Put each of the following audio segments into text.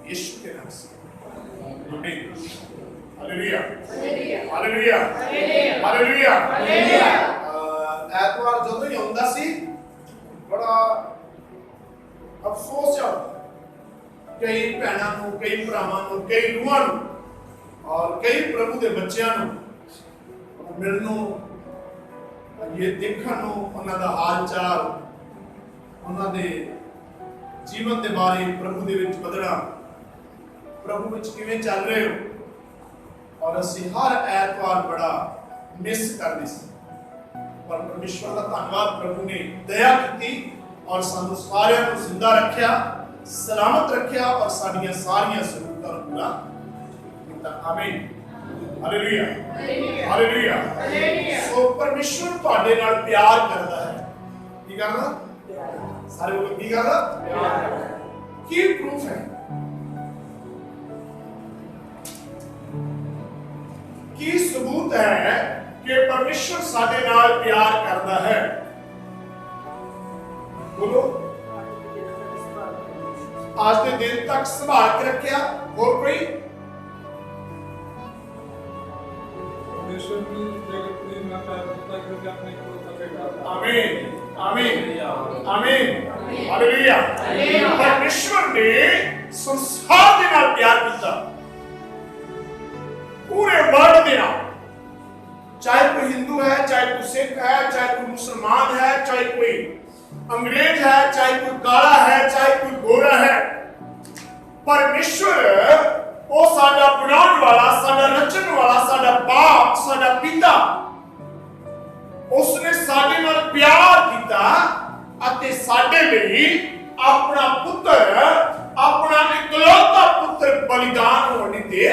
यीशु के नाम से। हालेलुया हालेलुया हालेलुया हालेलुया। ऐतवार जो ही आंदा सी बड़ा अफसोस है कई भैनों को, कई भरावां को, कई रूहां को और कई प्रभु के बच्चों को मिलनों, ये देखने उन्होंने हाल चाल, उन्होंने जीवन के बारे प्रभु के विच बदलना, प्रभु विच किवें चल रहे हो, और असीं हर ऐतवार बड़ा मिस करते सी। पर परमेश्वर का धन्यवाद, प्रभु ने दया की और सानू सारियां को जिंदा रखा, सलामत रखा और साडियां सारियां जरूरतां नूं पूरा कीता। आमीन हालेलुया हालेलुया। सो परमेश्वर तुहाडे नाल प्यार करदा है। की करदा? सारे लोग की करदा? की प्रूफ है? की सबूत है कि परमेश्वर साडे नाल प्यार करदा है? बोलो। आज के दिन तक संभाल के रखा। और कोई? आमीन आमीन आमीन हालेलुया। परमेश्वर ने संसार के नाल प्यार किया, पूरे वर्ल्ड के नाल, चाहे कोई हिंदू है, चाहे कोई सिख है, चाहे कोई मुसलमान है, चाहे कोई अंग्रेज है, चाहे कोई काला है, चाहे कोई गोरा है। परमेश्वर वो साडा बनाने वाला, साडा रचने वाला, साडा बाप, साडा पिता, उसने साडे नाल प्यार किया अते साडे लई अपना पुत्र, अपना इकलौता पुत्र बलिदान होने दे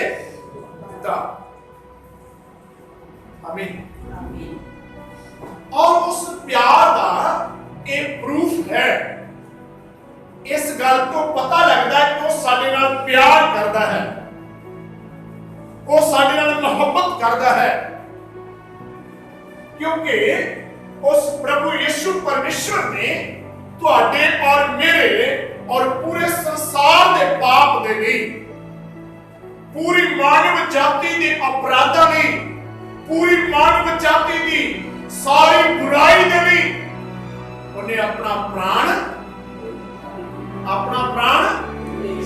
दिता। आमीन। और उस प्यार का एक प्रूफ है, इस गल तो पता लगता है कि वो साडे नाल प्यार करता है, वो साडे नाल मोहब्बत करता है, क्योंकि उस प्रभु यीशु परमेश्वर ने तुहाडे और मेरे और पूरे संसार के पाप दे लिए, पूरी मानव जाति के अपराधां लिए, पूरी मानव जाति की सारी बुराई दे लिए उन्हें अपना प्राण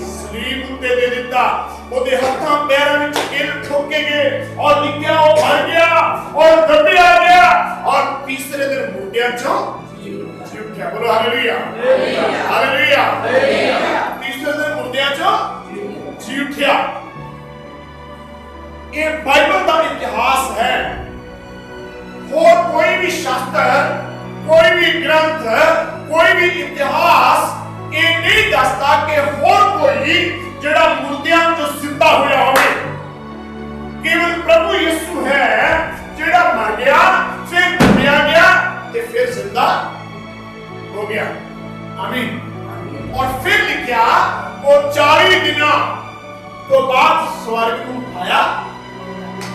सलीब उत्ते दे दिता। ओदे हत्थां पैरां विच किल ठोके गए और लिखिया वो मर गया और दबिया गया और तीसरे दिन मुर्दियां चों जी उठा। बोलो हालेलुया हालेलुया। तीसरे दिन मुर्दियां चों जी उठा। ये बाइबल का इतिहास है। और कोई भी शास्त्र, कोई भी ग्रंथ, कोई भी इतिहास ये नहीं दसता कि और कोई जड़ा मुर्दियां जो जिंदा होया होवे। केवल प्रभु यीशु है जड़ा मर गया, फिर दबिया गया ते फिर जिंदा हो गया। आमीन। और फिर लिखा वो 40 दिनों तो बाद स्वर्ग को उठाया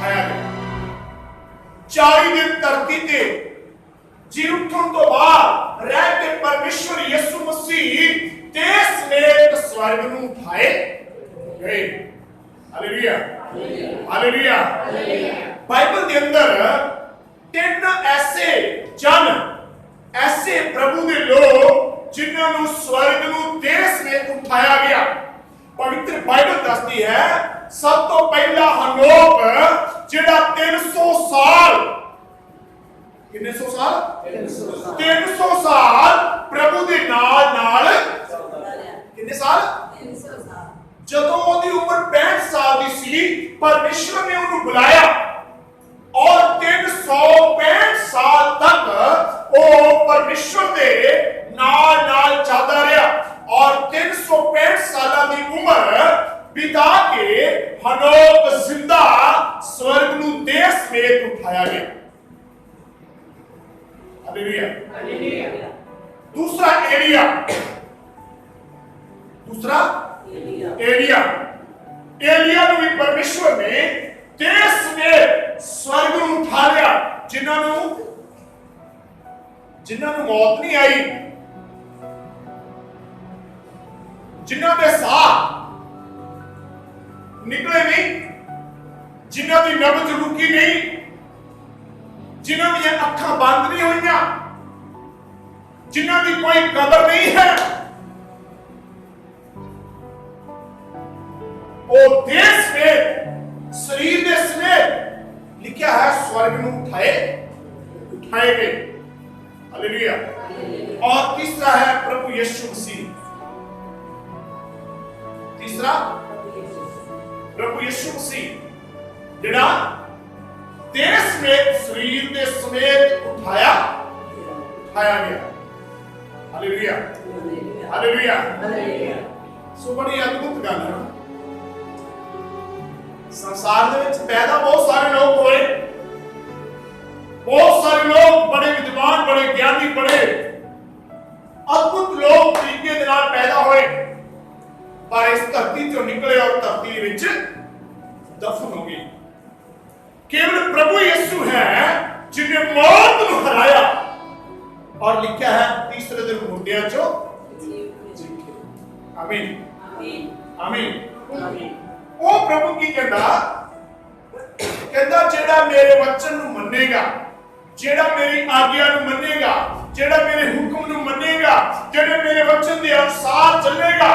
गया। 40 दिन धरती ते जी उठन तो बाद रह के परमेश्वर यीशु मसीह देश समेत स्वर्ग में उठाए गए। Hallelujah hallelujah. बाइबल के अंदर 3 ऐसे जन, ऐसे प्रभु के लोग जिन्होंने स्वर्ग में देश में उठाया गया। पवित्र बाइबल दसती है सब तो पहला हनोक जिहड़ा 300 साल, कितने 100 साल 300 साल प्रभु के नाल कितने साल 300 साल। जदों ओदी उम्र 65 साल दी सी, परमेश्वर ने उन्हें बुलाया और 365 साल तक वो परमेश्वर के नाल चलता रहा और 365 साल की उम्र बिता के हनोक जिंदा स्वर्ग नूं देश समेत उठाया गया। Hallelujah hallelujah. दूसरा एलिया नूं भी परमेश्वर ने देश में स्वर्ग नूं उठा लिया, जिन्होंने मौत नहीं आई, जिन्हों के साथ निकले नहीं, जिन्हां दी नब्ज रुकी नहीं, जिन्हां दी अखां बंद नहीं हुईयां, जिन्हां दी कोई कदर नहीं है, वो देह समेत शरीर दे समेत लिखा है स्वर्ग में उठाए गए। हालेलुया। और तीसरा है प्रभु यीशु मसीह। तीसरा प्रभु यीशु मसीह जिहड़ा देह समेत शरीर दे समेत उठाया गया। Hallelujah, hallelujah. सो बड़ी अद्भुत गल है। संसार दे विच पैदा बहुत सारे लोग होए, बहुत सारे लोग बड़े विद्वान, बड़े ज्ञानी, बड़े अद्भुत लोग तरीके दे नाल पैदा होए, पर इस धरती चों निकले और धरती विच दफन हो गए। केवल प्रभु यीशु है जिन्हें मौत को हराया और लिखा है तीसरे दिन मुर्दियां चों जी उठे। आमीन, आमीन। वो प्रभु की कहता जेड़ा मेरे वचन नूं मन्नेगा, जेड़ा मेरी आज्ञा नूं मन्नेगा, जेड़ा मेरे हुक्म नूं मन्नेगा, जेड़ा मेरे वचन के अनुसार चलेगा,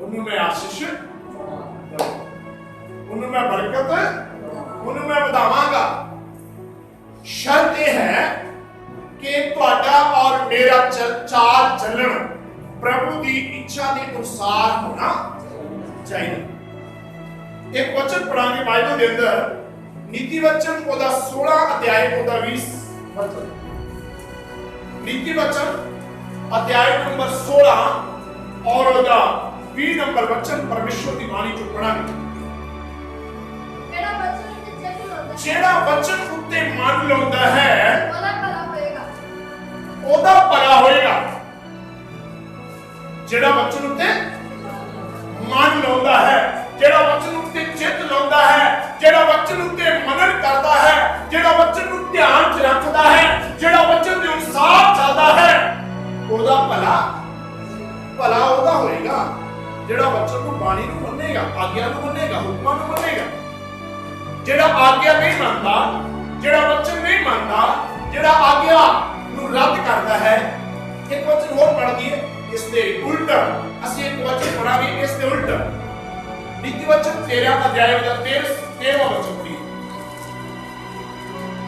उन्हें मैं आशीष दूंगा, उन्हें मैं बरकत, उन्हें मैं बढ़ावांगा। शर्त यह है कि तुहाडा और मेरा चाल चलन प्रभु की इच्छा के अनुसार होना चाहिए। एक वचन पढ़ांगे बाइबल के अंदर, नीति वचन ओदा 16 अध्याय ओदा 20 वचन। नीति वचन अध्याय नंबर 16 और ओदा 20 नंबर वचन परमेश्वर की वाणी जो पढ़ांगे। जेड़ा वचन उत्ते मन लाउंदा है ओदा भला होएगा। जेड़ा वचन उत्ते मन लाउंदा है, जेड़ा वचन उत्ते चित लाउंदा है, जेड़ा वचन उत्ते मनन करदा है, जेड़ा वचन नूं ध्यान च रखदा है, जेड़ा वचन दे अनुसार चलदा है, ओदा भला ओदा होएगा। जेड़ा वचन नूं बाणी नूं मन्नेगा, आज्ञा नूं मन्नेगा, हुक्मां नूं मन्नेगा। जेड़ा आज्ञा नहीं मानता, जेड़ा वचन नहीं मानता, जेड़ा आज्ञा नूं रद्द करदा है, एक वचन होर पढ़ दिए इसके उल्ट। असि एक वचन पढ़ांगे इसके उल्ट। नीति वचन 13 अध्याय का 13वां वचन भी,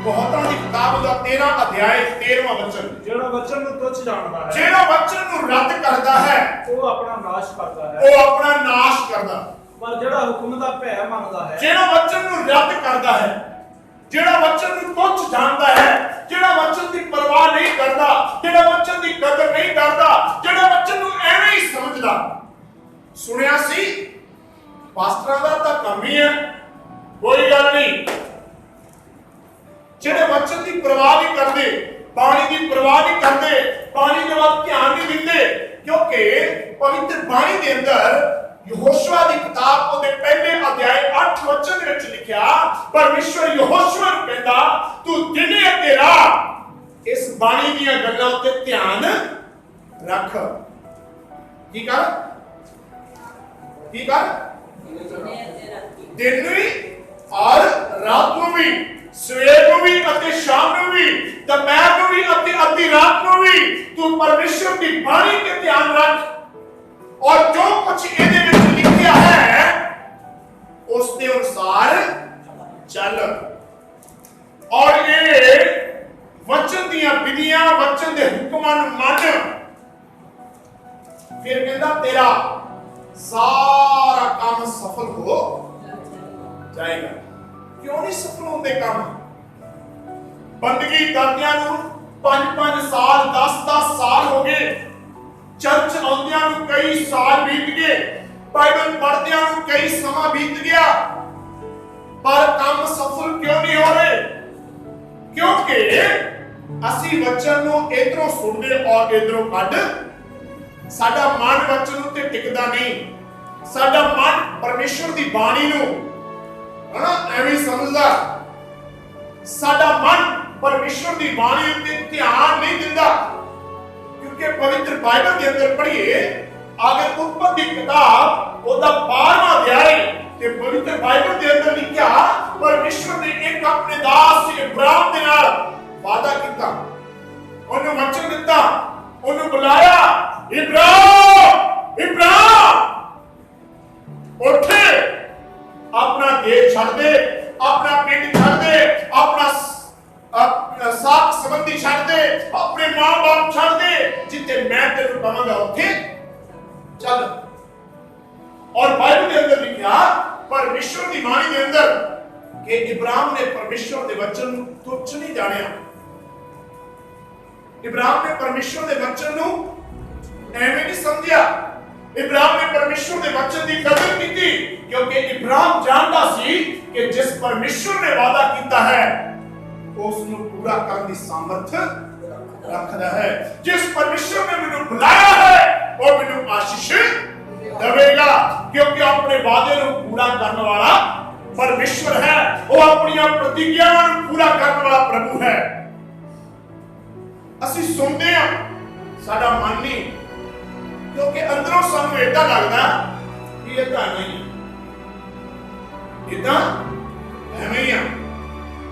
बहुतां दी किताब का 13 अध्याय 13वां वचन। जेड़ा वचन नूं तुच्छ जाणदा है, जेड़ा वचन नूं रद्द करदा है, वो अपना नाश करदा है। वो अपना नाश करदा। पर जेड़ा हुक्म दा भय मनदा है, जेड़ा वचन नूं रद्द करदा है, जेड़ा वचन नूं तुच्छ जानदा है, जेड़ा वचन की परवाह नहीं करता, जेड़ा वचन की कदर नहीं करता, जेड़ा वचन नूं एवें ही समझदा। सुनिया सी पास्टरां दा तां काम ही है, कोई गल नहीं। जेड़े वचन की परवाह नहीं करते, बाणी की परवाह नहीं करते, बाणी दे वल ध्यान नहीं दिंदे, क्योंकि पवित्र बाणी के अंदर यहोशुआ की किताब ਉਹਦੇ पहले अध्याय 8 वचन ਵਿੱਚ लिखिया, परमेश्वर यहोशुआ ਨੂੰ ਕਹਿੰਦਾ ਤੂੰ ਦਿਨੇ ਅਤੇ ਰਾਤ ਇਸ ਬਾਣੀ ਦੀਆਂ ਗੱਲਾਂ ਉੱਤੇ ਧਿਆਨ ਰੱਖ। ਕੀ ਕਰ दिन भी और रात को भी, सवेर को भी और शाम को भी, दोपहर को भी और आधी रात को भी तू परमेश्वर की वाणी के ध्यान रख और जो कुछ ਇਹਦੇ ਵਿੱਚ ਲਿਖਿਆ है ਉਸ ਦੇ अनुसार चल। और ये वचन दियां विधियां, वचन दे हुक्मां ਨੂੰ ਮੰਨ, फिर कहता तेरा सारा काम सफल हो जाएगा। क्यों नहीं सफल होते काम? बंदगी करदियां नूं 5-5 साल 10-10 साल हो गए, चर्च आउंदियां नूं कई साल बीत गए, बाइबल पढ़दियां नूं कई समा बीत गया, पर काम सफल क्यों नहीं हो रहे? क्योंकि असी वचन नूं इधरों सुनदे और इधरों कढ, साडा मन वचन उत्ते टिकदा नहीं, साडा मन परमेश्वर दी बाणी नूं हना एवें समझदा, साडा मन परमेश्वर दी बाणी उत्ते ध्यान नहीं दिंदा। क्योंकि पवित्र बाइबल के अंदर पढ़िए अगर उत्पत्ति किताब ओदा 12वां अध्याय ते पवित्र बाइबल दे अंदर लिखिया परमेश्वर ने एक अपने दास इब्राहिम दे नाल वादा कीता, ओनु वचन दिता, ओनु बुलाया, इब्राहिम इब्राहिम उठ, अपना देश छड़ दे, अपना पिंड छड़ दे, अपना साख संबंधी छड़ दे, अपने मां बाप छड़ दे, जिथे मैं तेरे कहांगा उठे चल। और बाइबल के अंदर लिखा परमेश्वर की बाणी के अंदर कि इब्राहिम ने परमेश्वर के वचन तुच्छ नहीं जानिया, इब्राहिम ने परमेश्वर के वचन को एवं नहीं समझिया, इब्राहिम ने परमेश्वर के वचन की कदर की, क्योंकि इब्राहिम जानता सी कि जिस परमेश्वर ने वादा किया है उसको पूरा करने की सामर्थ्य रखता है। जिस परमेश्वर ने मैंने बुलाया है वो मैंने आशीष देगा, क्योंकि अपने वादे को पूरा करने वाला परमेश्वर है, वो अपनी प्रतिज्ञा को पूरा करने वाला प्रभु है। असि सुनते हैं साडा मन नहीं, क्योंकि अंदरों सानू ऐसा लगता कि ये नहीं इतना एवं ही है।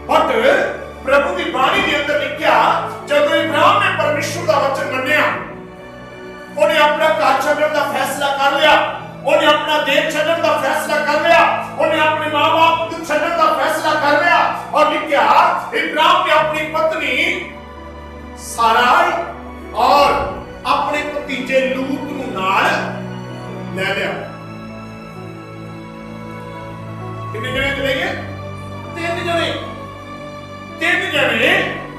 बट प्रभु की बाणी के अंदर लिखा जब इब्राहिम ने परमेश्वर का वचन मन्निया, उन्हें अपना घर छड्डण का फैसला कर लिया, उन्हें अपना देश छड्डण का फैसला कर लिया, उन्हें अपने मां बाप को छड्डण का फैसला कर लिया, और लिखा इब्राहिम ने अपनी पत्नी साराई और अपने भतीजे लूत को नाल ले लिया। कितने जने चले गए? तीन जने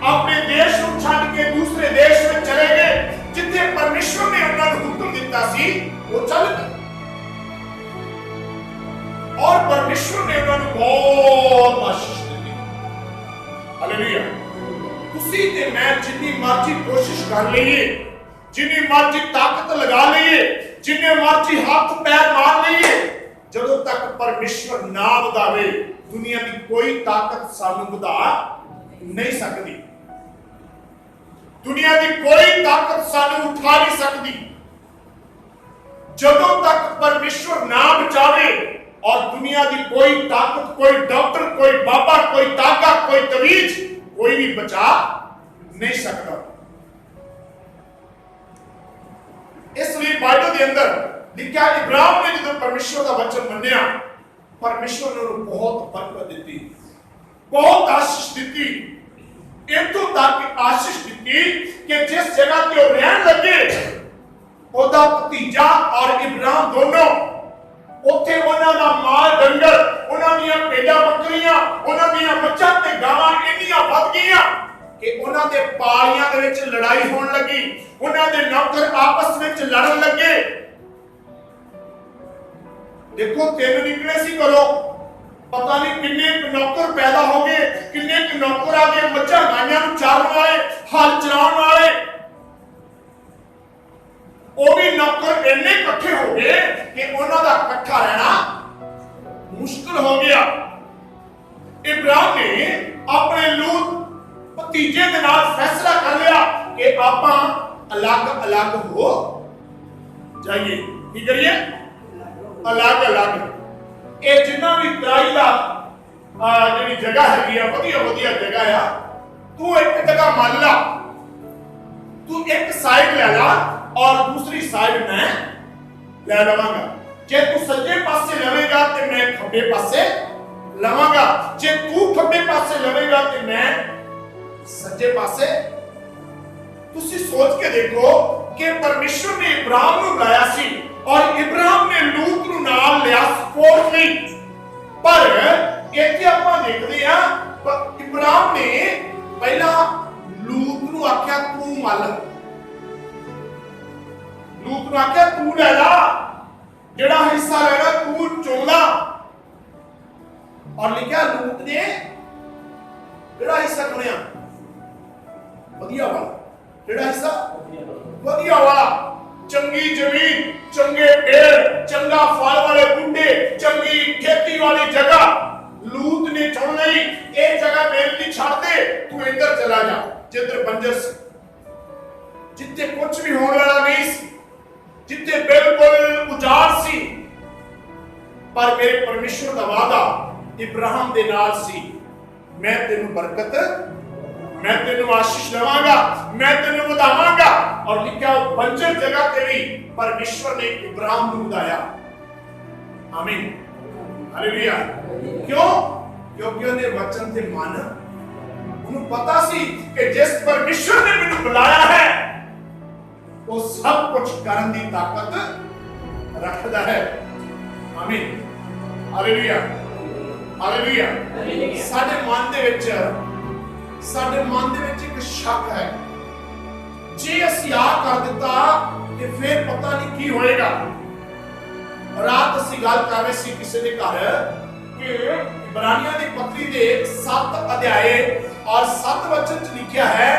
अपने देश को छाड़ के दूसरे देश में चले गए, जिथे परमेश्वर ने उन्हें हुक्म दिता सी वो चल गए, और परमेश्वर ने उन्हें बहुत आशीष दी। हालेलुया। तुसी ते मैं जितनी मर्जी कोशिश कर लईए, जितनी मर्जी ताकत लगा लईए, जितने मर्जी हाथ पैर मार लईए, जदों तक परमेश्वर ना वधावे दुनिया की कोई ताकत सानू वधा नहीं सकती, दुनिया की कोई ताकत सानू उठा नहीं सकती। जदों तक परमेश्वर ना बचावे, और दुनिया की कोई ताकत, कोई डॉक्टर, कोई बाबा, कोई ताका, कोई तवीज, कोई भी बचा नहीं सकता। इसलिए बाइबल के अंदर लिखा इब्राहिम ने जब परमेश्वर का वचन मन्निया, परमेश्वर ने उन्हें बहुत बरकत दी, बहुत आशीष दी, इतों तक आशीष दी कि जिस जगह पे वो रहने लगे ओदा भतीजा और इब्राहिम दोनों उत्थे उन्हां दा माल डंगर, उन्हां दी भेड़ां बकरियां, उन्हां दी मੱਝਾਂ ते गावां इंनियां वध गईयां कि उन्हां दे पालियां दे विच लड़ाई होण लगी, उन्हां दे नौकर आपस विच लड़न लगे। देखो तीन निकले सी करो, पता नहीं किन्ने नौकर पैदा हो गए, किन्ने नौकर आ गए, मੱਝਾਂ गाइयां नूं चारन वाले, हल चलाउण वाले, वो भी नौकर इन्ने इकट्ठे हो गए कि उन्हां दा इकट्ठा रहना मुश्किल हो गया। इब्राहिम ने अपने लूत भतीजे दे नाल फैसला कर लिया कि आपां अलग अलग हो जाइए। की करिए? अलग अलग। ये जिन्ना भी तराई दा जिहड़ी जगह हैगी आ, वधिया वधिया जगह आ, तू एक जगह मान ला, तू एक साइड ले ला और दूसरी साइड मैं ले लवांगा। जे तू सज्जे पासे लवेगा ते मैं खब्बे पासे लवांगा, जे तू खब्बे पासे लवेगा ते मैं सज्जे पासे। तुसी सोच के देखो कि परमेश्वर ने इब्राहिम को बुलाया सी और इब्राहिम ने लूत को नाल लिया सपोर्ट नहीं, पर इत्थे आपां देखदे आ इब्राहिम ने पहला लूत को आख्या तू मल, लूत ने आख्या तू ले ला, जेड़ा हिस्सा लेना तू चुन ला। और लिखा लूत ने जेड़ा हिस्सा चुनिया वधिया वाला, जेड़ा हिस्सा वधिया वाला, चंगी जमीन, चंगे पेड़, चंगा फल वाले बूटे, चंगी खेती वाली जगह लूत ने चुन ली। एक जगह मेरे लिए छाड़ दे, तू इधर चला जा जिधर बंजर सी, जिथे कुछ भी होने वाला नहीं सी, जिथे बिल्कुल उजाड़ सी, पर मेरे परमेश्वर का वादा इब्राहिम दे नाल सी, मैं तेनू बरकत, मैं तेनू आशीष देवांगा, मैं तेनू ਵਧਾਵਾਂਗਾ। और लिखा बंजर जगह ते भी परमेश्वर ने इब्राहिम को ਵਧਾਇਆ। आमीन, हालेलुया। क्यों? क्योंकि उन्हें वचन से माना, उन्हें पता सी कि जिस परमेश्वर ने मैंने बुलाया है वो सब कुछ करने की ताकत रखता है। आमीन, हालेलुया, हालेलुया। साडे मन दे विच एक शक है, जे असीं आ कर दिता ते फिर पता नहीं की होएगा। रात असीं गल कर रहे सी किसी दे घर कि इब्रानियां दी पत्री दे 7 अध्याय और 7 वचन च लिखा है,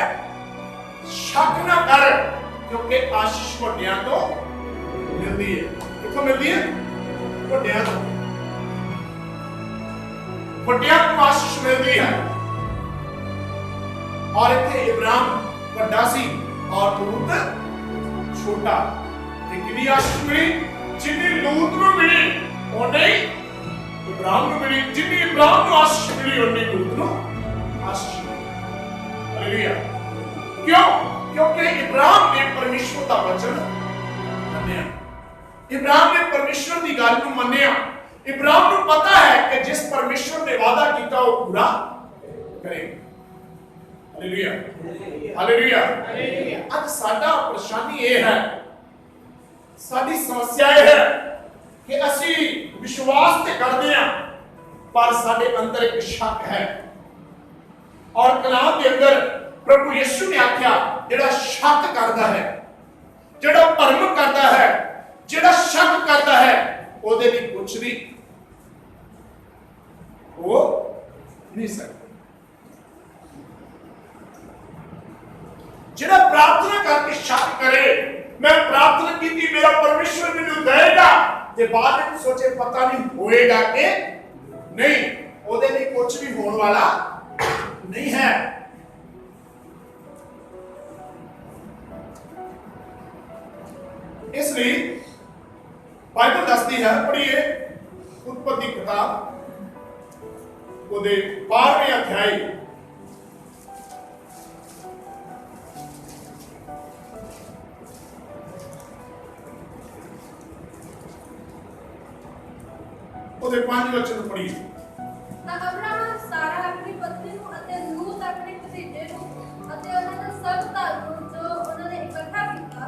शक ना कर क्योंकि आशीष वड्डियां तो मिलदी है। किथों मिलदी है? वड्डियां तो, वड्डियां को आशीष मिलदी है। और इत्थे इब्राहिम वड्डा सी और लूत छोटा, ते कितनी आशीष मिली? जिन्नी लूत नूं मिली उन्नी इब्राहिम नूं मिली, जिन्नी इब्राहिम नूं आशीष मिली उन्नी लूत नूं आशीष मिली। हालेलुया। क्यों? क्योंकि इब्राहिम ने परमेश्वर का वचन मन्निया, इब्राहिम ने परमेश्वर की गल नूं मन्निया। इब्राहिम नूं पता है कि जिस परमेश्वर ने वादा किया वो पूरा करेगा। Hallelujah, hallelujah. आज साडा परेशानी ये है, साडी समस्या ये है कि असी विश्वास ते करते हैं पर साडे अंदर एक शक है। और कलाम के अंदर प्रभु यीशु ने आख्या, जेड़ा शक करता है, जेड़ा भरम करता है, जेड़ा शक करता है, ओदे लिए कुछ भी हो नहीं सकता। जेड़ा प्रार्थना करके शक करे, मैं प्रार्थना की थी मेरा परमेश्वर मैनू देगा, ते बाद में सोचे पता नहीं होएगा कि नहीं, ओदे लिए कुछ भी होने वाला नहीं है। इसलिए बाइबल दसती है, पढ़िए उत्पत्ति किताब ओदे 12वें अध्याय ओदे 5 वचन पढ़िए। अब्राहम सारा अपनी पत्नी ਨੂੰ ਅਤੇ ਲੂਤ ਆਪਣੇ ਭਤੀਜੇ ਨੂੰ ਅਤੇ ਉਹਨਾਂ ਦਾ ਸਭ ਧਨ ਨੂੰ ਜੋ ਉਹਨਾਂ ਨੇ ਇਕੱਠਾ ਕੀਤਾ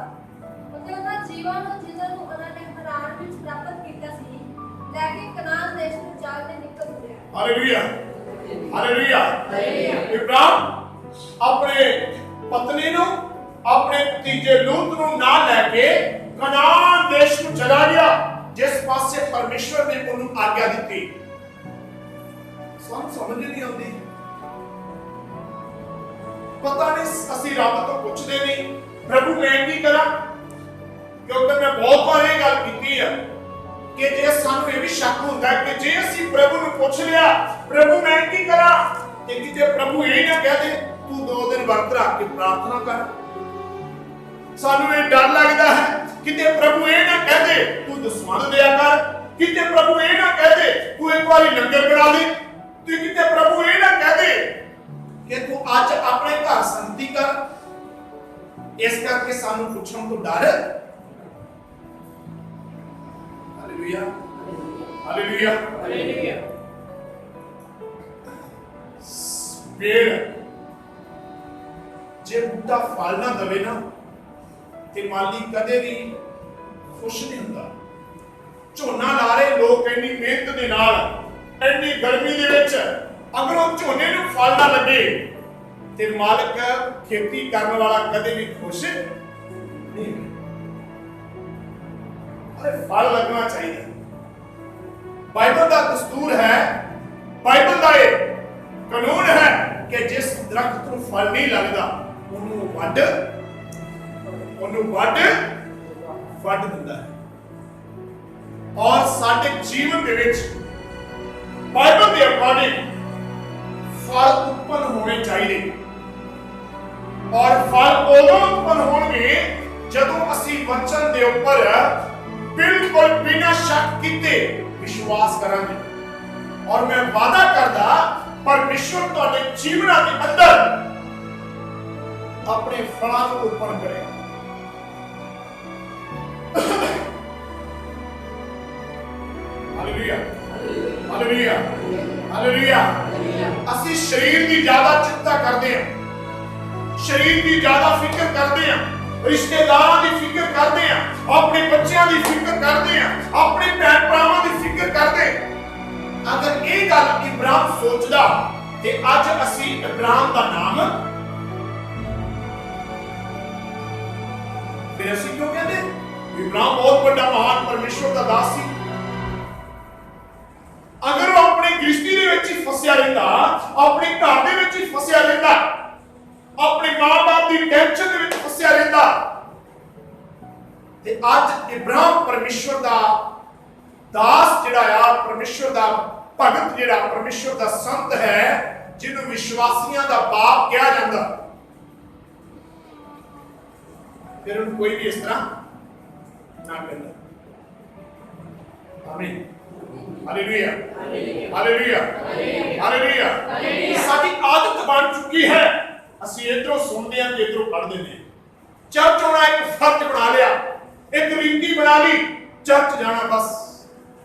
ਅਤੇ ਉਹਨਾਂ ਜੀਵਾਂ ਨੂੰ ਜਿਨ੍ਹਾਂ ਨੂੰ ਉਹਨਾਂ ਨੇ ਹਰਾਨ ਵਿੱਚ ਪ੍ਰਾਪਤ ਕੀਤਾ ਸੀ ਲੈ ਕੇ ਕਨਾਨ ਦੇਸ਼ ਨੂੰ ਚੱਲ ਕੇ ਨਿਕਲ ਗਏ। Hallelujah, hallelujah. इब्राहिम अपने पत्नी ਨੂੰ अपने भतीजे लूत ਨੂੰ ਨਾਲ ਲੈ ਕੇ कनान देश ਨੂੰ चला गया जिस पासे परमेश्वर ने उन्हें आज्ञा दी। समझ नहीं आती, पता नहीं असि रब तो पूछते नहीं प्रभु मैं की करा, क्योंकि मैं बहुत बार ये गल की है कि जे सानू ये भी शक होता है कि जे असि प्रभु ने पूछ लिया प्रभु मैं की करा, ते किते प्रभु ये ना कह दे तू 2 दिन व्रत रख के प्रार्थना कर। सानू ये डर लगता है किते प्रभु ये ना कह दे तू दसवंध दिया कर, किते प्रभु ये ना कह दे तू एक बार लंगर बना दे, तू किते प्रभु ये ना कह दे कि तू आज अपने घर संगति कर। इस करके सानू पूछण तो डर। हालेलुया, हालेलुया, हालेलुया। पेड़ जे बूटा फल ना दवे ना ते माली कदे भी खुश नहीं होता। झोना ला रहे लोग इन्नी मेहनत दे नाल इन्नी गर्मी दे विच अगर वो झोने नूं फल ना लगे ते मालिक खेती करने वाला कदे भी खुश नहीं। अरे फल लगना चाहिए। बाइबल का दस्तूर है, बाइबल का एक कानून है कि जिस दरख्त को फल नहीं लगता उन्होंने वड दिंदा है। और साडे जीवन दे विच बाइबल के अकॉर्डिंग फल उत्पन्न होने चाहिए। और फल उदों उत्पन्न होंगे ਜਦੋਂ ਅਸੀਂ ਵਚਨ ਦੇ ਉੱਪਰ ਬਿਲਕੁਲ ਬਿਨਾਂ ਸ਼ੱਕ ਕੀਤੇ ਵਿਸ਼ਵਾਸ ਕਰਾਂਗੇ, ਔਰ ਮੈਂ ਵਾਅਦਾ ਕਰਦਾ ਪਰਮੇਸ਼ਵਰ ਤੁਹਾਡੇ ਜੀਵਨਾਂ ਦੇ ਅੰਦਰ ਆਪਣੇ ਫਲਾਂ ਨੂੰ ਉੱਪਰ ਕਰੇਗਾ। Hallelujah, hallelujah, hallelujah. ਅਸੀਂ ਸਰੀਰ ਦੀ ਜ਼ਿਆਦਾ ਚਿੰਤਾ ਕਰਦੇ ਹਾਂ, ਸਰੀਰ ਦੀ ਜ਼ਿਆਦਾ ਫਿਕਰ ਕਰਦੇ ਹਾਂ, ਰਿਸ਼ਤੇਦਾਰਾਂ ਦੀ ਫਿਕਰ ਕਰਦੇ ਹਾਂ, ਆਪਣੇ ਬੱਚਿਆਂ ਦੀ ਫਿਕਰ ਕਰਦੇ ਹਾਂ, ਆਪਣੇ ਭੈਣ ਭਰਾਵਾਂ ਦੀ ਫਿਕਰ ਕਰਦੇ ਹਾਂ। ਅਗਰ ਇਹ ਗੱਲ ਇਬਰਾਹਿਮ ਸੋਚਦਾ ਤੇ ਅੱਜ ਅਸੀਂ ਇਬਰਾਹਿਮ ਦਾ ਨਾਮ ਫਿਰ ਅਸੀਂ ਕਿਉਂ ਕਹਿੰਦੇ ਇਬਰਾਹਿਮ ਬਹੁਤ ਵੱਡਾ ਮਹਾਨ ਪਰਮੇਸ਼ਵਰ ਦਾ ਦਾਸ ਸੀ। ਅਗਰ ਉਹ ਆਪਣੀ ਗ੍ਰਿਸ਼ਤੀ ਦੇ ਵਿੱਚ ਹੀ ਫਸਿਆ ਰਹਿੰਦਾ, ਆਪਣੇ ਘਰ ਦੇ ਵਿੱਚ ਹੀ ਫਸਿਆ ਰਹਿੰਦਾ, ਆਪਣੇ ਮਾਂ-ਬਾਪ ਦੀ ਟੈਨਸ਼ਨ ਦੇ ਵਿੱਚ ਫਸਿਆ ਰਹਿੰਦਾ, ਤੇ ਅੱਜ ਇਬਰਾਹਿਮ ਪਰਮੇਸ਼ਵਰ ਦਾ ਦਾਸ ਜਿਹੜਾ ਆ, ਪਰਮੇਸ਼ਵਰ ਦਾ ਭਗਤ ਜਿਹੜਾ, ਪਰਮੇਸ਼ਵਰ ਦਾ ਸੰਤ ਹੈ, ਜਿਹਨੂੰ ਵਿਸ਼ਵਾਸੀਆਂ ਦਾ ਬਾਪ ਕਿਹਾ ਜਾਂਦਾ, ਫਿਰ ਉਹਨੂੰ ਕੋਈ ਵੀ ਇਸ ਤਰ੍ਹਾਂ ਨਾ ਕਹਿੰਦਾ। ਆਮੀਨ, ਹਾਲੇਲੂਇਆ, ਹਾਲੇਲੂਇਆ, ਹਾਲੇਲੂਇਆ। ਸਾਡੀ ਆਦਤ ਬਣ ਚੁੱਕੀ ਹੈ, ਅਸੀਂ ਇਧਰੋਂ ਸੁਣਦੇ ਹਾਂ ਤੇ ਇਧਰੋਂ ਪੜ੍ਹਦੇ ਨੇ। ਚਰਚ ਹੋਣਾ ਇੱਕ ਫਰਜ਼ ਬਣਾ ਲਿਆ, ਇੱਕ ਰੀਤੀ ਬਣਾ ਲਈ, ਚਰਚ ਜਾਣਾ ਬਸ,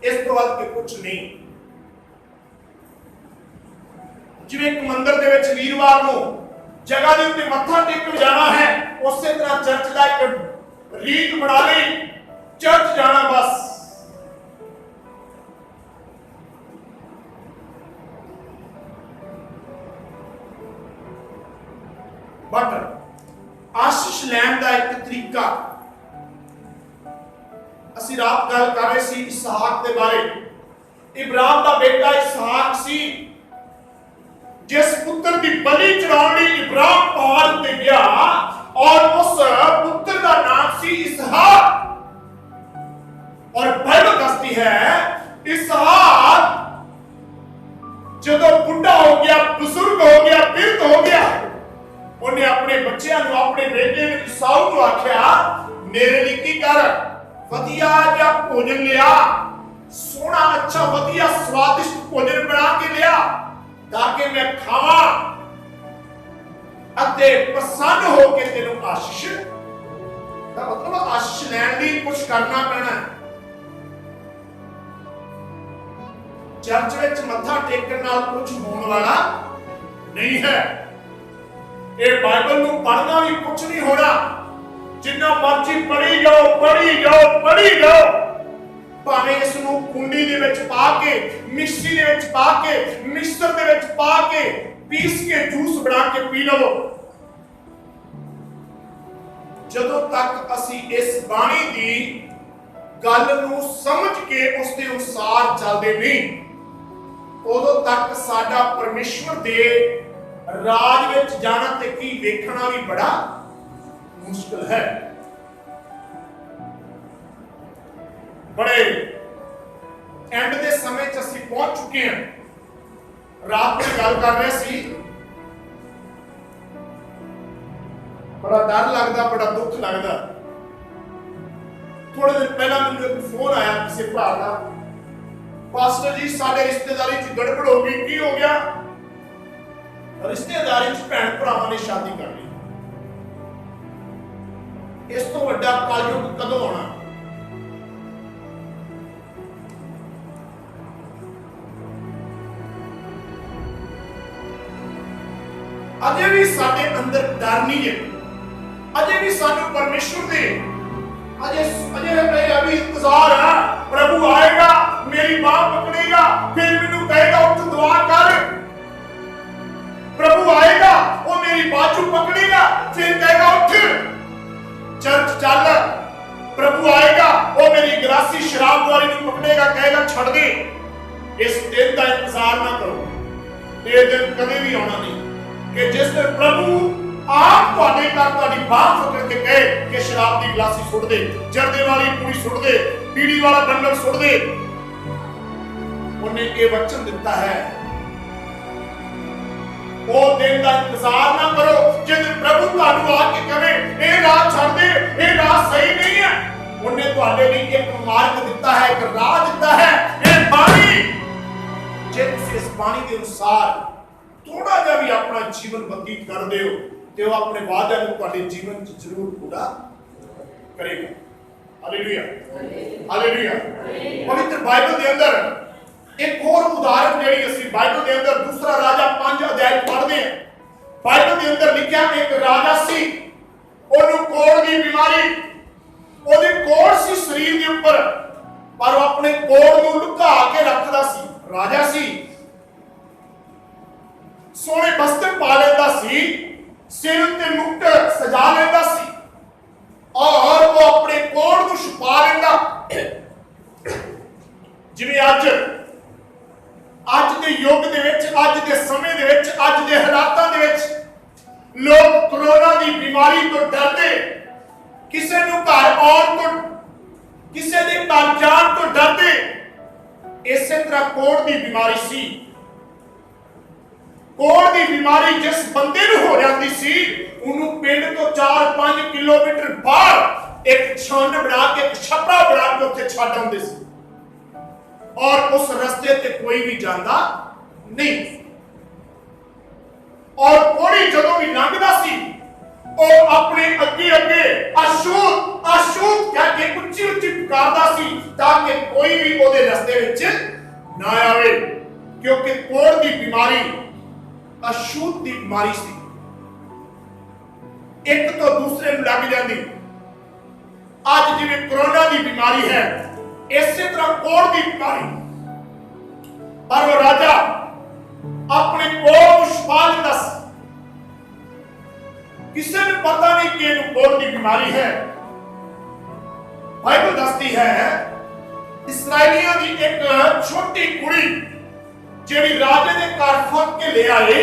ਇਸ ਤੋਂ ਵੱਧ ਕੇ ਕੁਝ ਨਹੀਂ। ਜਿਵੇਂ ਇੱਕ ਮੰਦਿਰ ਦੇ ਵਿੱਚ ਵੀਰਵਾਰ ਨੂੰ ਜਗ੍ਹਾ ਦੇ ਉੱਤੇ ਮੱਥਾ ਟੇਕਣ ਜਾਣਾ ਹੈ, ਉਸੇ ਤਰ੍ਹਾਂ ਚਰਚ ਦਾ ਇੱਕ ਰੀਤ ਬਣਾ ਲਈ, ਚਰਚ ਜਾਣਾ ਬਸ। ਬਟ ਆਸ਼ੀਸ਼ ਲੈਣ ਦਾ ਇੱਕ ਤਰੀਕਾ, ਅਸੀਂ ਰਾਤ ਗੱਲ ਕਰ ਰਹੇ ਸੀ ਇਸਹਾਕ ਦੇ ਬਾਰੇ। ਇਬਰਾਹਿਮ ਦਾ ਬੇਟਾ ਇਸਹਾਕ ਸੀ, ਜਿਸ ਪੁੱਤਰ ਦੀ ਬਲੀ ਚੜਾਉਣ ਲਈ ਇਬਰਾਹਿਮ ਪਹਾੜ ਉੱਤੇ ਗਿਆ, ਔਰ ਉਸ ਪੁੱਤਰ ਦਾ ਨਾਮ ਸੀ ਇਸਹਾਕ। ਔਰ ਬਾਈਬਲ ਦੱਸਦੀ ਹੈ ਇਸਹਾਕ ਜਦੋਂ ਬੁੱਢਾ ਹੋ ਗਿਆ, ਬਜ਼ੁਰਗ ਹੋ ਗਿਆ, ਬਿਰਧ ਹੋ ਗਿਆ, ਉਹਨੇ ਆਪਣੇ ਬੱਚਿਆਂ ਨੂੰ, ਆਪਣੇ ਬੇਟੇ ਨੂੰ ਈਸਾਊ ਨੂੰ ਆਖਿਆ, ਮੇਰੇ ਲਈ ਕੀ ਕਰ, ਵਧੀਆ ਜਿਹਾ ਭੋਜਨ ਲਿਆ, ਸੋਹਣਾ ਅੱਛਾ ਵਧੀਆ ਸਵਾਦਿਸ਼ਟ ਭੋਜਨ ਬਣਾ ਕੇ ਲਿਆ, ਤਾਂ ਕਿ ਮੈਂ ਖਾਵਾਂ ਅਤੇ ਪ੍ਰਸੰਨ ਹੋ ਕੇ ਤੈਨੂੰ ਆਸ਼ੀਸ਼। ਦਾ ਮਤਲਬ ਆਸ਼ੀਸ਼ ਲੈਣ ਲਈ ਕੁਝ ਕਰਨਾ ਪੈਣਾ। ਚਰਚ ਵਿੱਚ ਮੱਥਾ ਟੇਕਣ ਨਾਲ ਕੁਝ ਹੋਣ ਵਾਲਾ ਨਹੀਂ ਹੈ। ਇਹ ਬਾਈਬਲ ਨੂੰ ਪੜ੍ਹਨਾ ਵੀ ਕੁਝ ਨਹੀਂ ਹੋਣਾ, ਜਿੰਨਾ ਮਰਜ਼ੀ ਪੜ੍ਹੀ ਜਾਓ, ਪੜ੍ਹੀ ਜਾਓ, ਪੜ੍ਹੀ ਜਾਓ। ਭਾਵੇਂ ਇਸ ਨੂੰ ਕੁੰਡੀ ਦੇ ਵਿੱਚ ਪਾ ਕੇ, ਮਿਕਸੀ ਦੇ ਵਿੱਚ ਪਾ ਕੇ, ਮਿਕਸਰ ਦੇ ਵਿੱਚ ਪਾ ਕੇ, ਪੀਸ ਕੇ ਜੂਸ ਬਣਾ ਕੇ ਪੀ ਲਵੋ, ਜਦੋਂ ਤੱਕ ਅਸੀਂ ਇਸ ਬਾਣੀ ਦੀ ਗੱਲ ਨੂੰ ਸਮਝ ਕੇ ਉਸ ਦੇ ਅਨੁਸਾਰ ਚੱਲਦੇ ਨਹੀਂ, ਉਦੋਂ ਤੱਕ ਸਾਡਾ ਪਰਮੇਸ਼ਵਰ ਦੇ ਰਾਜ ਵਿੱਚ ਜਾਣਾ ਤੇ ਕੀ ਵੇਖਣਾ ਵੀ ਬੜਾ ਮੁਸ਼ਕਲ ਹੈ। ਬੜੇ ਐਂਡ ਦੇ ਸਮੇਂ 'ਚ ਅਸੀਂ ਪਹੁੰਚ ਚੁੱਕੇ ਹਾਂ। ਰਾਤ ਨੂੰ ਗੱਲ ਕਰ ਰਹੇ ਸੀ, ਬੜਾ ਡਰ ਲੱਗਦਾ, ਬੜਾ ਦੁੱਖ ਲੱਗਦਾ। ਥੋੜੇ ਦਿਨ ਪਹਿਲਾਂ ਮੈਨੂੰ ਇੱਕ ਫੋਨ ਆਇਆ ਕਿਸੇ ਭਰਾ ਦਾ, ਪਾਸਟਰ ਜੀ ਸਾਡੇ ਰਿਸ਼ਤੇਦਾਰੀ 'ਚ ਗੜਬੜ ਹੋ ਗਈ। ਕੀ ਹੋ ਗਿਆ? ਰਿਸ਼ਤੇਦਾਰੀ 'ਚ ਭੈਣ ਭਰਾਵਾਂ ਨੇ ਸ਼ਾਦੀ ਕਰ ਲਈ। ਇਸ ਤੋਂ ਵੱਡਾ ਕਲਯੁਗ ਕਦੋਂ ਆਉਣਾ? ਅਜੇ ਵੀ ਸਾਡੇ ਅੰਦਰ ਡਰ ਨਹੀਂ ਹੈ, ਅਜੇ ਵੀ ਸਾਨੂੰ ਪਰਮੇਸ਼ਵਰ ਦੇ ਅਜੇ ਅਭੀ ਇੰਤਜ਼ਾਰ ਹੈ। ਪ੍ਰਭੂ ਆਏਗਾ, ਮੇਰੀ ਬਾਹ ਪਕੜੇਗਾ, ਫਿਰ ਮੈਨੂੰ ਕਹੇਗਾ ਉੱਠ ਦੁਆ ਕਰ। ਪ੍ਰਭੂ ਆਏਗਾ, ਉਹ ਮੇਰੀ ਬਾਜੂ ਪਕੜੇਗਾ, ਫਿਰ ਕਹੇਗਾ ਉੱਠ ਚਰਚ ਚੱਲ। ਪ੍ਰਭੂ ਆਏਗਾ, ਉਹ ਮੇਰੀ ਗਲਾਸੀ ਸ਼ਰਾਬਵਾਰੀ ਨੂੰ ਪਕੜੇਗਾ, ਕਹੇਗਾ ਛੱਡ ਦੇ। ਇਸ ਦਿਨ ਦਾ ਇੰਤਜ਼ਾਰ ਨਾ ਕਰੋ, ਇਹ ਦਿਨ ਕਦੇ ਵੀ ਆਉਣਾ ਨਹੀਂ ਕਿ ਜਿਸ ਦਿਨ ਪ੍ਰਭੂ ਆਪ ਤੁਹਾਡੇ ਘਰ ਤੁਹਾਡੀ ਬਾਹ ਪਕੜ ਕੇ ਕਹੇ ਕਿ ਸ਼ਰਾਬ ਦੀ ਗਲਾਸੀ ਸੁੱਟ ਦੇ, ਜਰਦੇ ਵਾਲੀ ਪੂਰੀ ਸੁੱਟ ਦੇ, ਪੀੜੀ ਵਾਲਾ ਬੰਡਲ ਸੁੱਟ ਦੇ। ਉਹਨੇ ਇਹ ਵਚਨ ਦਿੱਤਾ ਹੈ वो दिन का इंतजार ना करो जिस प्रभु ਤੁਹਾਨੂੰ आ के कहे ये राह छड़ दे, ये राह सही नहीं है। उन्हें ਤੁਹਾਡੇ ਲਈ एक मार्ग दिता है, एक राह दिता है। ये बाणी जे तुसीं इस बाणी के अनुसार थोड़ा जिहा भी अपना जीवन व्यतीत करदे हो ते वो अपने वादे ਨੂੰ ਤੁਹਾਡੇ जीवन च जरूर पूरा करेगा। Hallelujah, hallelujah. पवित्र बाइबल के अंदर एक और उदाहरण ਜਿਹੜੀ ਅਸੀਂ ਬਾਈਬਲ ਦੇ ਅੰਦਰ दूसरा राजा 5 अध्याय पढ़ते हैं। बाइबल के अंदर लिखा एक राजा सी, ਉਹਨੂੰ ਕੋੜ ਦੀ ਬਿਮਾਰੀ, ਉਹਦੀ ਕੋੜ ਸੀ ਸਰੀਰ ਦੇ ਉੱਪਰ, ਪਰ ਉਹ ਆਪਣੇ ਕੋੜ ਨੂੰ ਲੁਕਾ ਕੇ ਰੱਖਦਾ ਸੀ। ਰਾਜਾ ਸੀ, ਸੋਹਣੇ ਬਸਤਰ ਪਾ ਲੈਂਦਾ ਸੀ, ਸਿਰ ਉੱਤੇ ਮੁਕਟ ਸਜਾ ਲੈਂਦਾ ਸੀ ਔਰ ਉਹ ਆਪਣੇ ਕੋੜ ਨੂੰ ਛੁਪਾ ਲੈਂਦਾ। ਜਿਵੇਂ ਅੱਜ ਦੇ ਯੁੱਗ ਦੇ ਵਿੱਚ, ਅੱਜ ਦੇ ਸਮੇਂ ਦੇ ਵਿੱਚ, ਅੱਜ ਦੇ ਹਾਲਾਤਾਂ ਦੇ ਵਿੱਚ ਲੋਕ ਕੋਰੋਨਾ ਦੀ ਬਿਮਾਰੀ ਤੋਂ ਡਰਦੇ, ਕਿਸੇ ਨੂੰ ਘਰ ਆਉਣ ਤੋਂ, ਕਿਸੇ ਦੇ ਘਰ ਜਾਣ ਤੋਂ ਡਰਦੇ। ਇਸੇ ਤਰ੍ਹਾਂ ਕੋੜ ਦੀ ਬਿਮਾਰੀ ਸੀ। ਕੋੜ ਦੀ ਬਿਮਾਰੀ ਜਿਸ ਬੰਦੇ ਨੂੰ ਹੋ ਜਾਂਦੀ ਸੀ, ਉਹਨੂੰ ਪਿੰਡ ਤੋਂ 4-5 ਕਿਲੋਮੀਟਰ ਬਾਹਰ ਇੱਕ ਛਾਨ ਬਣਾ ਕੇ, ਇੱਕ ਛਪਰਾ ਬਣਾ ਕੇ ਉੱਥੇ ਛੱਡ ਆਉਂਦੇ ਸੀ और उस रास्ते पे कोई भी जाता नहीं। और कोड़ी जदों भी लंघदा सी, ਉਹ ਆਪਣੇ ਅੱਗੇ ਅੱਗੇ ਅਸ਼ੂਤ ਅਸ਼ੂਤ ਕਹਿ ਕੇ ਉੱਚੀ ਉੱਚੀ ਪੁਕਾਰਦਾ ਸੀ ਤਾਂ ਕਿ ਕੋਈ ਵੀ ਉਹਦੇ ਰਸਤੇ ਵਿੱਚ ਨਾ ਆਵੇ, ਕਿਉਂਕਿ ਕੋੜ ਦੀ ਬਿਮਾਰੀ ਅਸ਼ੂਤ ਦੀ ਬਿਮਾਰੀ ਸੀ, ਇੱਕ ਤੋਂ ਦੂਸਰੇ ਨੂੰ ਲੱਗ ਜਾਂਦੀ। ਅੱਜ ਜਿਵੇਂ ਕੋਰੋਨਾ ਦੀ ਬਿਮਾਰੀ ਹੈ, ਇਸੇ ਤਰ੍ਹਾਂ ਕੋੜ ਦੀ ਬਿਮਾਰੀ। ਪਰ ਉਹ ਰਾਜਾ ਆਪਣੇ ਕੋੜ ਨੂੰ ਛੁਪਾ ਲੈਂਦਾ ਸੀ, ਕਿਸੇ ਨੂੰ ਪਤਾ ਨਹੀਂ ਕਿ ਇਹਨੂੰ ਕੋੜ ਦੀ ਬਿਮਾਰੀ ਹੈ। ਬਾਈਬਲ ਦੱਸਦੀ ਹੈ ਇਸਰਾਇਲੀਆਂ ਦੀ ਇੱਕ ਛੋਟੀ ਕੁੜੀ ਜਿਹੜੀ ਰਾਜੇ ਦੇ ਘਰ ਫੜ ਕੇ ਲੈ ਆਏ,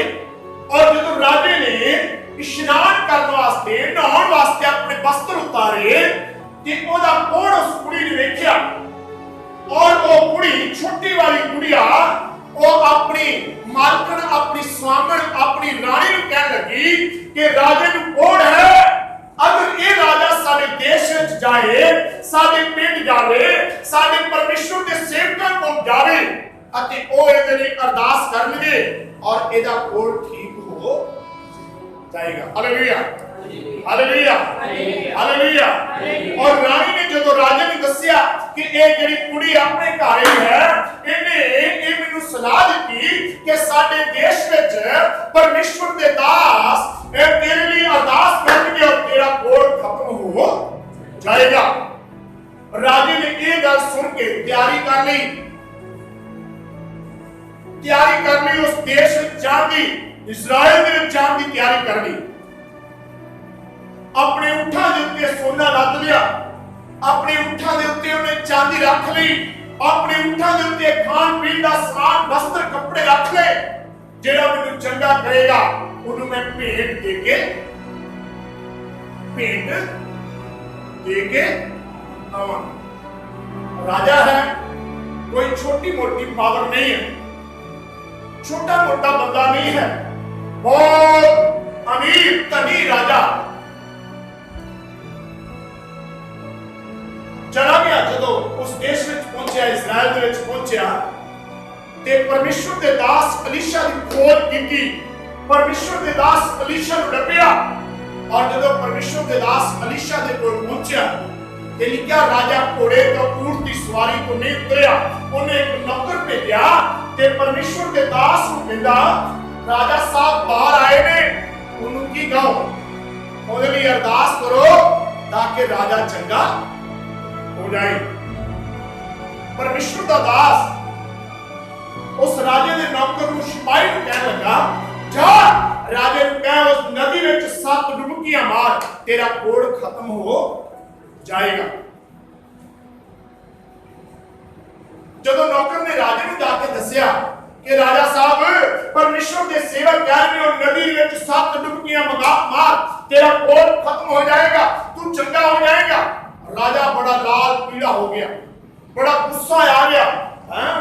ਔਰ ਜਦੋਂ ਰਾਜੇ ਨੇ ਇਸ਼ਨਾਨ ਕਰਨ ਵਾਸਤੇ, ਨਹਾਉਣ ਵਾਸਤੇ ਆਪਣੇ ਵਸਤਰ ਉਤਾਰੇ ਤੇ ਉਹਦਾ ਕੋੜ ਉਸ ਕੁੜੀ ਨੇ ਵੇਖਿਆ। और वो कुड़ी, छोटी वाली गुड़िया, वो अपनी मालकन, अपनी स्वामन, अपनी रानी को कहने लगी कि राजे को कोड़ है, अगर ये राजा साडे देश विच जाए, साडे पिंड जावे, साडे परमेश्वर के सेवकां कोल जावे अते ओ इहदे लई अरदास करनगे और इहदा कोड़ ठीक हो जाएगा। हालेलुया, हालेलुया, हालेलुया। और रानी ने जदों राजे ने दस्सिया कि ये ਜਿਹੜੀ ਕੁੜੀ ਆਪਣੇ ਘਰ ਹੀ ਹੈ, ਇਹਨੇ ਮੈਨੂੰ ਸਲਾਹ ਦਿੱਤੀ ਕਿ ਸਾਡੇ ਦੇਸ਼ ਵਿੱਚ ਪਰਮੇਸ਼ਵਰ ਦੇ ਦਾਸ ਇਹ ਤੇਰੇ ਲਈ ਅਰਦਾਸ ਕਰਨਗੇ ਔਰ ਤੇਰਾ ਕੋੜ ਖਤਮ ਹੋ ਜਾਏਗਾ। ਰਾਜੇ ਨੇ ਇਹ ਗੱਲ ਸੁਣ ਕੇ ਤਿਆਰੀ ਕਰ ਲਈ ਉਸ ਦੇਸ਼ ਵਿੱਚ ਜਾਣ ਦੀ, ਇਜ਼ਰਾਈਲ ਦੇ ਵਿੱਚ ਜਾਣ ਦੀ ਤਿਆਰੀ ਕਰ ਲਈ। ਆਪਣੇ ਊਠਾਂ ਦੇ ਉੱਤੇ ਸੋਨਾ ਲੱਦ ਲਿਆ, ਆਪਣੇ ਊਠਾਂ ਦੇ ਉੱਤੇ ਉਹਨੇ ਚਾਂਦੀ ਰੱਖ ਲਈ, ਆਪਣੇ ਊਠਾਂ ਦੇ ਉੱਤੇ ਖਾਣ ਪੀਣ ਦਾ ਸਮਾਨ, ਵਸਤਰ, ਕੱਪੜੇ ਰੱਖ ਲਏ। ਜਿਹੜਾ ਮੈਨੂੰ ਚੰਗਾ ਕਰੇਗਾ ਉਹਨੂੰ ਮੈਂ ਭੇਟ ਦੇ ਕੇ ਆਵਾਂ। ਰਾਜਾ ਹੈ, कोई छोटी मोटी पावर नहीं है, छोटा मोटा बंदा नहीं है, बहुत अमीर धनी राजा। चला गया जदों उस देश में पहुंचा, इजराइल दे विच पहुंचा ते परमेश्वर के दास अलीशा की खोज की। परमेश्वर के दास अलीशा को लभ्या और जदों परमेश्वर के दास अलीशा के कोल पहुंचा ते लिखा राजा घोड़े तो ऊंट की सवारी तो नहीं उतरिया, उन्हें एक नौकर भेजा ते परमेश्वर के दास को कहंदा राजा साहब बाहर आए ने, उन्होंने की कहो उहदे लई अरदास करो ताकि राजा चंगा हो जाए। परमेश्वर का दास उस राजे के नौकर को सिपाही को कहने लगा, जा राजे को कह उस नदी में 7 डुबकियां मार, तेरा कोड़ खत्म हो जाएगा। जदों नौकर ने राजे को जाके दसिया कि राजा साहब परमेश्वर के सेवक कह रहे हो नदी में 7 डुबकियां मार, तेरा कोड़ खत्म हो जाएगा, तू चंगा हो जाएगा। राजा बड़ा लाल पीला हो गया, बड़ा गुस्सा आ गया।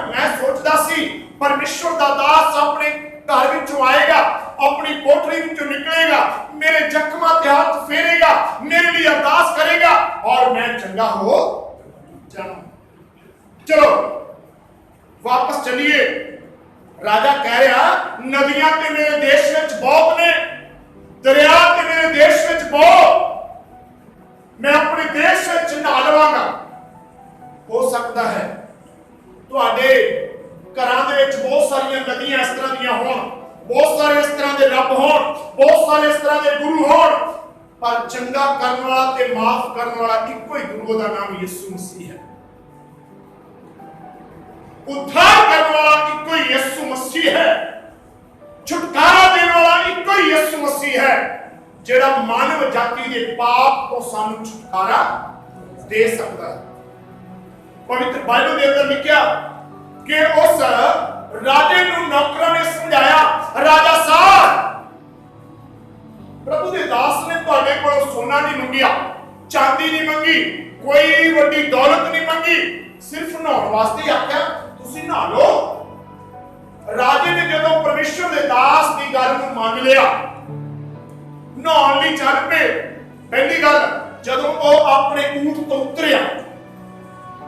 मैं सोचता सी परमेश्वर का दास अपने घर विचों आएगा अपनी कोठरी ਵਿੱਚੋਂ निकलेगा, मेरे जख्मां ते हाथ फेरेगा, मेरे लिए अरदास करेगा और मैं चंगा हो जाऊं। चलो वापस चलिए। राजा कह रहा नदियां ते मेरे देश ਵਿੱਚ बहुत ने, दरिया ते मेरे देश ਵਿੱਚ बहुत, मैं अपने देश ਵਿੱਚ नहा लवांगा। हो सकता है ਤੁਹਾਡੇ ਘਰਾਂ ਦੇ ਵਿੱਚ ਬਹੁਤ ਸਾਰੀਆਂ ਨਦੀਆਂ ਇਸ ਤਰ੍ਹਾਂ ਦੀਆਂ ਹੋਣ, ਬਹੁਤ ਸਾਰੇ ਇਸ ਤਰ੍ਹਾਂ ਦੇ ਰੱਬ ਹੋਣ, ਬਹੁਤ ਸਾਰੇ ਇਸ ਤਰ੍ਹਾਂ ਦੇ ਗੁਰੂ ਹੋਣ, ਪਰ ਚੰਗਾ ਕਰਨ ਵਾਲਾ ਤੇ ਮਾਫ ਕਰਨ ਵਾਲਾ ਇੱਕੋ ਹੀ ਗੁਰੂ, ਦਾ ਨਾਮ ਯਿਸੂ ਮਸੀਹ ਹੈ। उद्धार करने वाला इको ही यीशु मसीह है, छुटकारा देने वाला इको ही यीशु मसीह है, जेड़ा मानव जाति के पाप तो सानू छुटकारा दे सकता है। पवित्र बाइबल के अंदर लिखा कि उस राजे को नौकरां ने समझाया, राजा साहब प्रभु के दास ने तुहाडे कोलों सोना नहीं मंगिया, चांदी नहीं मंगी, कोई वड्डी दौलत नहीं मंगी, सिर्फ नहाउण वास्ते आख्या ਤੁਸੀਂ ਨਹਾ ਲਓ। ਰਾਜੇ ਨੇ ਜਦੋਂ ਪਰਮੇਸ਼ਰ ਦੇ ਦਾਸ ਦੀ ਗੱਲ ਨੂੰ ਮੰਨ ਲਿਆ, ਨਹਾਉਣ ਲਈ ਚੱਲ ਪਏ। ਪਹਿਲੀ ਗੱਲ, ਜਦੋਂ ਉਹ ਆਪਣੇ ਊਂਠ ਤੋਂ ਉਤਰਿਆ,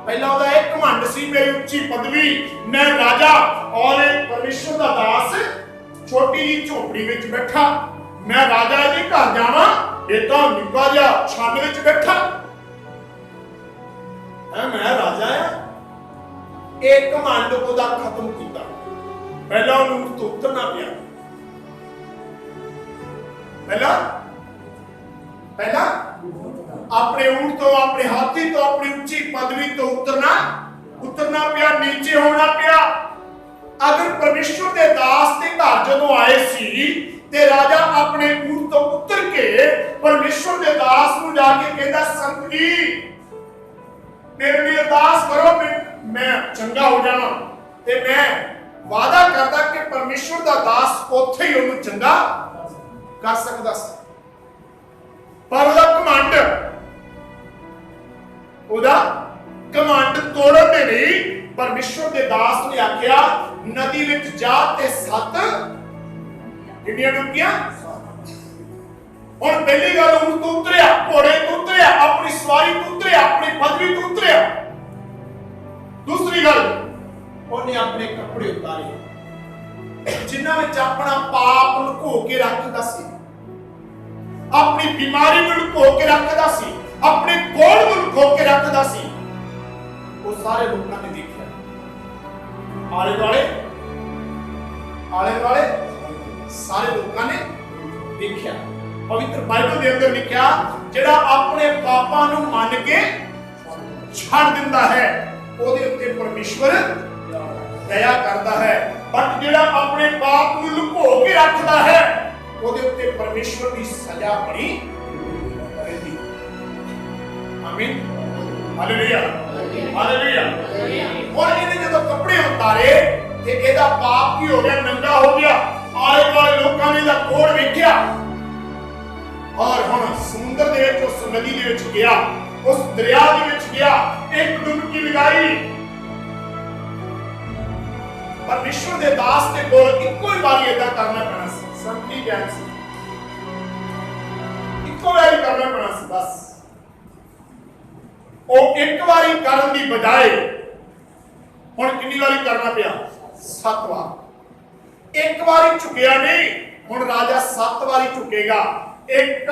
ਪਹਿਲਾਂ ਉਹਦਾ ਇਹ ਘਮੰਡ ਸੀ, ਮੇਰੀ ਉੱਚੀ ਪਦਵੀ, ਮੈਂ ਰਾਜਾ ਔਰ ਪਰਮੇਸ਼ਰ ਦਾ ਦਾਸ ਛੋਟੀ ਜਿਹੀ ਝੋਪੜੀ ਵਿੱਚ ਬੈਠਾ, ਮੈਂ ਰਾਜਾ ਇਹਦੇ ਘਰ ਜਾਵਾਂ, ਇਹ ਤਾਂ ਨਿੱਕਾ ਜਿਹਾ ਛੰਨ ਵਿੱਚ ਬੈਠਾ ਹੈ, ਮੈਂ ਰਾਜਾ ਆ। एक घमंड ਉਹਦਾ ਖਤਮ ਕੀਤਾ। ਪਹਿਲਾਂ ਉਹਨੂੰ ਤੋਂ ਉਤਰਨਾ ਪਿਆ, ਪਹਿਲਾਂ ਆਪਣੇ ਊਂਠ ਤੋਂ, ਆਪਣੇ ਹਾਥੀ ਤੋਂ, ਆਪਣੀ ਉੱਚੀ ਪਦਵੀ ਤੋਂ ਉਤਰਨਾ ਪਿਆ, ਨੀਚੇ ਹੋਣਾ ਪਿਆ। ਅਗਰ ਪਰਮੇਸ਼ਰ ਦੇ ਦਾਸ ਦੇ ਘਰ ਜਦੋਂ ਆਏ ਸੀ ਤੇ ਰਾਜਾ ਆਪਣੇ ਊਂਠ ਤੋਂ ਉਤਰ ਕੇ ਪਰਮੇਸ਼ਰ ਦੇ ਦਾਸ ਨੂੰ ਜਾ ਕੇ ਕਹਿੰਦਾ, ਸੰਤ ਜੀ मेरे लिए अरदास करो, मैं चंगा हो जावा, ते मैं वादा करदा कि परमेश्वर दा दास उत्थे ही उन्हें चंगा कर सकदा सी। पर ਉਹਦਾ ਘਮੰਡ ਤੋੜਨ ਦੇ ਲਈ परमेश्वर ਦੇ ਦਾਸ ਨੇ ਆਖਿਆ, ਨਦੀ ਵਿੱਚ ਜਾ ਤੇ 7 ਕਿੰਨੀਆਂ ਡੁੱਬੀਆਂ। और पहली गल ऊंट तो उतरिया, घोड़े तो उतरिया, अपनी सवारी तो उतरिया, अपनी पदवी तो उतरिया। दूसरी गल, उन्हें अपने कपड़े उतारे जिन्हां विच अपना पाप लुको के रखदा सी, अपनी बीमारी को लुको के रखदा सी, अपने कोड़ को लुको के रखदा सी। वो सारे लोगों ने देखा, आले दुआले सारे लोगों ने देखा। पवित्र बाइबल के अंदर लिखा, जेड़ा अपने पापां नूं मन के छड़ दिंदा है ओदे उत्ते परमेश्वर दया करदा है, बट जेड़ा अपने पाप नूं लुको के रखदा है ओदे उत्ते परमेश्वर दी सजा बड़ी रहंदी। आमीन, हालेलुया, हालेलुया। और इहने जदों कपड़े उतारे ते एदा पाप की हो गया, नंगा हो गया। आले दुआले लोकां ने दा कोड़ वेखिया और हुण समुद्र दे विच उस नदी दे विच गया, उस दरिया दे विच गया, एक डुबकी लगाई। परमेश्वर दे दास दे कोल इक्को ही बारी इदां करना पैना सी, संती ज्ञान सी, इक्को बारी करना पैना सी बस। ਉਹ ਇੱਕ ਵਾਰੀ ਕਰਨ ਦੀ ਬਜਾਏ ਹੁਣ ਕਿੰਨੀ ਵਾਰੀ ਕਰਨਾ ਪਿਆ? 7 ਵਾਰ। ਇੱਕ ਵਾਰੀ ਝੁਕਿਆ ਨਹੀਂ, ਹੁਣ ਰਾਜਾ 7 ਵਾਰੀ ਝੁਕੇਗਾ। 1